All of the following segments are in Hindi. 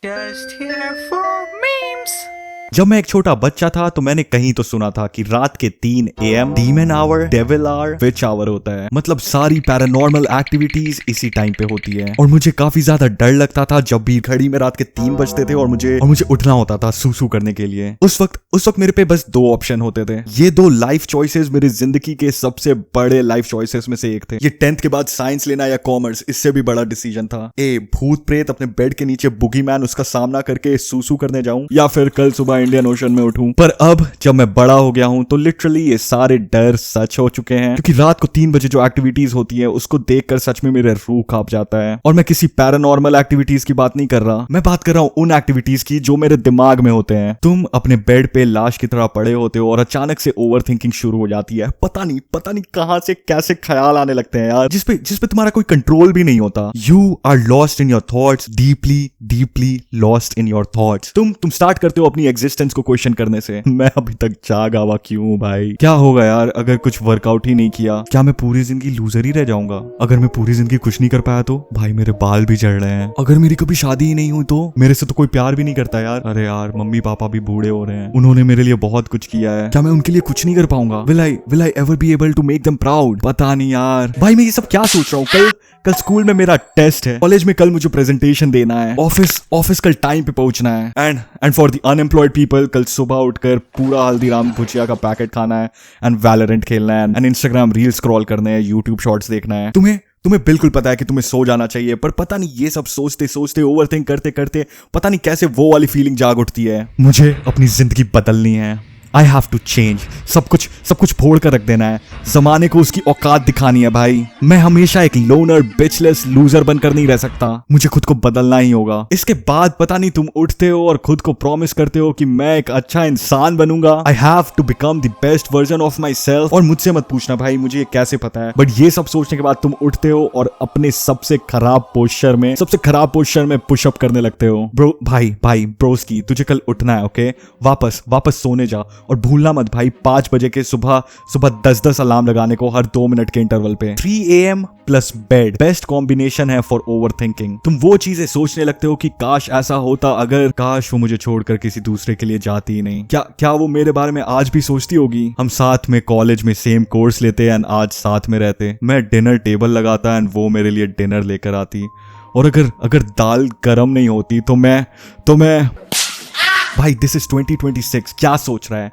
Just here for memes. जब मैं एक छोटा बच्चा था तो मैंने कहीं तो सुना था कि रात के 3 AM demon hour, devil hour, witch hour होता है। मतलब सारी पैरानॉर्मल एक्टिविटीज इसी टाइम पे होती है। और मुझे काफी ज्यादा डर लगता था जब भी घड़ी में रात के 3 बजते थे और मुझे उठना होता था सूसू करने के लिए। उस वक्त मेरे पे बस 2 ऑप्शन होते थे। ये 2 लाइफ चॉइसेस मेरी जिंदगी के सबसे बड़े लाइफ चॉइसेस में से एक थे। ये 10th के बाद साइंस लेना या कॉमर्स, इससे भी बड़ा डिसीजन था। भूत प्रेत अपने बेड के नीचे बुगी मैन उसका सामना करके सूसू करने जाऊं, या फिर कल सुबह इंडियन ओशन में उठूं। पर अब जब मैं बड़ा हो गया हूं तो लिटरली ये सारे डर सच हो चुके हैं, क्योंकि रात को 3 बजे जो एक्टिविटीज होती है उसको देखकर सच में मेरा रूह कांप जाता है। और मैं किसी पैरानॉर्मल एक्टिविटीज की बात नहीं कर रहा, मैं बात कर रहा हूं उन एक्टिविटीज की जो मेरे दिमाग में होते हैं। तुम अपने बेड पे लाश की तरह पड़े होते हो और अचानक से ओवर थिंकिंग शुरू हो जाती है। पता नहीं कहां से कैसे ख्याल आने लगते हैं यार, जिसपे तुम्हारा कोई कंट्रोल भी नहीं होता। You are lost in your thoughts, deeply lost in your thoughts. तुम स्टार्ट करते हो अपनी एग्जिस्टेंस को क्वेश्चन करने से, मैं अभी तक जागा हुआ क्यों भाई? क्या होगा यार अगर कुछ वर्कआउट ही नहीं किया? क्या मैं पूरी जिंदगी लूजर ही रह जाऊंगा? अगर मैं पूरी जिंदगी कुछ नहीं कर पाया तो भाई मेरे बाल भी झड़ रहे हैं। अगर मेरी कभी शादी ही नहीं हुई तो मेरे से तो कोई प्यार भी नहीं करता यार। अरे यार मम्मी पापा भी बूढ़े हो रहे हैं, उन्होंने मेरे लिए बहुत कुछ किया है, क्या मैं उनके लिए कुछ नहीं कर पाऊंगा? Will I ever be able to make them proud? पता नहीं यार भाई, मैं ये सब क्या सोच रहा हूँ। कल स्कूल में मेरा टेस्ट है, कॉलेज में कल मुझे प्रेजेंटेशन देना है, ऑफिस कल टाइम पे पहुंचना है, and for the unemployed people कल सुबह उठकर पूरा हल्दीराम भुजिया का पैकेट खाना है, एंड वैलोरेंट खेलना है, एंड इंस्टाग्राम रील स्क्रॉल करने हैं, यूट्यूब शॉर्ट्स देखना है। तुम्हें बिल्कुल पता है कि तुम्हें सो जाना चाहिए, पर पता नहीं ये सब सोचते ओवरथिंक करते पता नहीं कैसे वो वाली फीलिंग जाग उठती है। मुझे अपनी जिंदगी बदलनी है। I have to change. सब कुछ फोड़ कर रख देना है, जमाने को उसकी औकात दिखानी है भाई। मैं हमेशा एक लोनर बिचलेस लूजर बनकर नहीं रह सकता, मुझे खुद को बदलना ही होगा। इसके बाद पता नहीं तुम उठते हो और खुद को प्रॉमिस करते हो कि मैं एक अच्छा इंसान बनूंगा। I have to become the best version of myself. और मुझसे मत पूछना भाई मुझे ये कैसे पता है, बट ये सब सोचने के बाद तुम उठते हो और अपने सबसे खराब पोस्चर में पुशअप करने लगते हो। ब्रो भाई ब्रोस्की, तुझे कल उठना है, ओके? वापस सोने जा, और भूलना मत भाई 5 बजे के सुबह 10 अलार्म लगाने को हर 2 मिनट के इंटरवल पे। 3 AM plus bed best combination है फॉर ओवर थिंकिंग। तुम वो चीजें सोचने लगते हो कि काश ऐसा होता, अगर काश वो मुझे छोड़कर किसी दूसरे के लिए जाती ही नहीं। क्या वो मेरे बारे में आज भी सोचती होगी? हम साथ में कॉलेज में सेम कोर्स लेते एंड आज साथ में रहते। मैं डिनर टेबल लगाता एंड वो मेरे लिए डिनर लेकर आती। और अगर दाल गर्म नहीं होती तो मैं भाई दिस इज 2026, क्या सोच रहा है?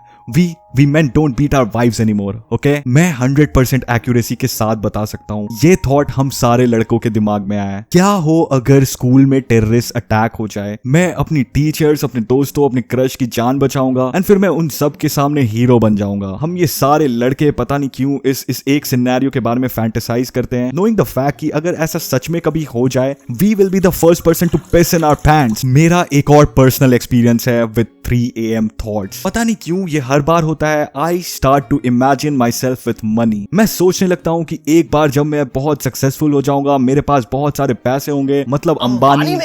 We men don't beat our wives anymore, okay? मैं 100% एक्यूरेसी के साथ बता सकता हूँ ये थॉट हम सारे लड़कों के दिमाग में आया है। क्या हो अगर स्कूल में टेररिस्ट अटैक हो जाए? मैं अपनी टीचर्स, अपने दोस्तों, अपने क्रश की जान बचाऊंगा एंड फिर मैं उन सब के सामने हीरो बन जाऊंगा। हम ये सारे लड़के पता नहीं क्यों इस एक सिनेरियो के बारे में फैंटेसाइज करते हैं, नोइंग द फैक्ट कि अगर ऐसा सच में कभी हो जाए, we will be the first person to piss in our pants. मेरा एक और पर्सनल एक्सपीरियंस है विद 3 AM थॉट्स। पता नहीं क्यों ये हर बार होता है। I start to imagine myself with money. मैं सोचने लगता हूँ कि एक बार जब मैं बहुत सक्सेसफुल हो जाऊंगा, मेरे पास बहुत सारे पैसे होंगे, मतलब अंबानी,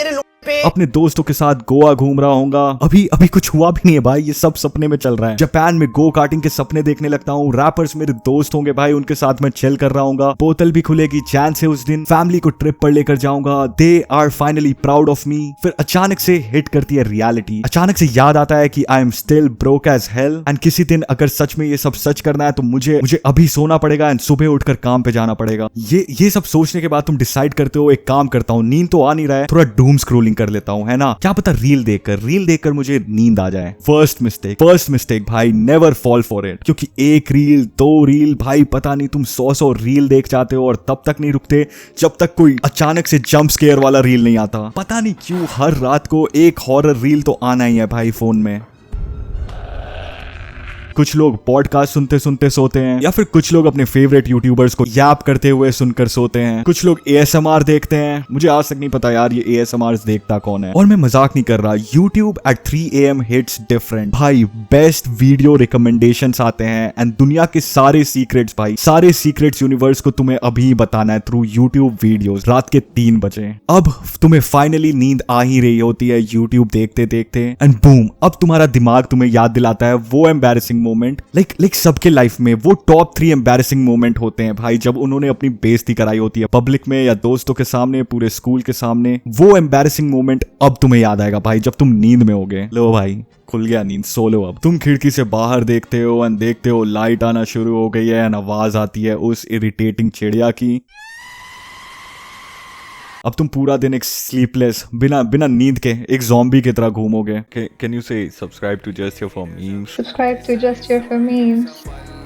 अपने दोस्तों के साथ गोवा घूम रहा होऊंगा। अभी कुछ हुआ भी नहीं है भाई, ये सब सपने में चल रहा है। जापान में गो कार्टिंग के सपने देखने लगता हूँ, रैपर्स मेरे दोस्त होंगे भाई, उनके साथ मैं चिल कर रहा हूँ। बोतल भी खुलेगी चैन से उस दिन, फैमिली को ट्रिप पर लेकर जाऊंगा। They are finally proud of me. फिर अचानक से हिट करती है रियलिटी। अचानक से याद आता है कि I am still broke as hell, and किसी दिन अगर सच में ये सब सच करना है तो मुझे अभी सोना पड़ेगा एंड सुबह उठकर काम पे जाना पड़ेगा। ये सब सोचने के बाद तुम डिसाइड करते हो एक काम करता हूँ, नींद तो आ नहीं रहा है, थोड़ा डूम स्क्रोलिंग कर लेता हूं, है ना? क्या पता रील देखकर मुझे नींद आ जाए। फर्स्ट मिस्टेक भाई, नेवर फॉल फॉर इट, क्योंकि 1 रील 2 रील भाई पता नहीं तुम 100 रील देख जाते हो और तब तक नहीं रुकते जब तक कोई अचानक से जंप स्केयर वाला रील नहीं आता। पता नहीं क्यों हर रात को एक हॉरर रील तो आना ही है भाई फोन में। कुछ लोग पॉडकास्ट सुनते सोते हैं, या फिर कुछ लोग अपने फेवरेट यूट्यूबर्स को याप करते हुए सुनकर सोते हैं। कुछ लोग ASMR देखते हैं। मुझे आज तक नहीं पता यार ये ASMR देखता कौन है, और मैं मजाक नहीं कर रहा। YouTube at 3 AM hits different भाई। बेस्ट वीडियो रिकमेंडेशंस आते हैं एंड दुनिया के सारे सीक्रेट्स भाई, सारे सीक्रेट्स यूनिवर्स को तुम्हें अभी बताना है थ्रू YouTube वीडियोस रात के 3 बजे। अब तुम्हें फाइनली नींद आ ही रही होती है YouTube देखते एंड बूम, अब तुम्हारा दिमाग तुम्हें याद दिलाता है वो एम्बैरेसिंग मोमेंट लाइक सबके लाइफ में वो टॉप 3 एम्बैरेसिंग मोमेंट होते हैं भाई, जब उन्होंने अपनी बेइज्जती कराई होती है पब्लिक में या दोस्तों के सामने, पूरे स्कूल के सामने। वो एम्बैरेसिंग मोमेंट अब तुम्हें याद आएगा भाई जब तुम नींद में होगे। लो भाई खुल गया नींद, सो लो। अब तुम खिड़की से बाहर देखते हो एंड देखते हो लाइट आना शुरू हो गई है एंड आवाज आती है उस इरिटेटिंग चिड़िया की। अब तुम पूरा दिन एक स्लीपलेस, बिना नींद के एक ज़ॉम्बी की तरह घूमोगे। Can you say subscribe to just here for memes? Subscribe to Just Here for Memes.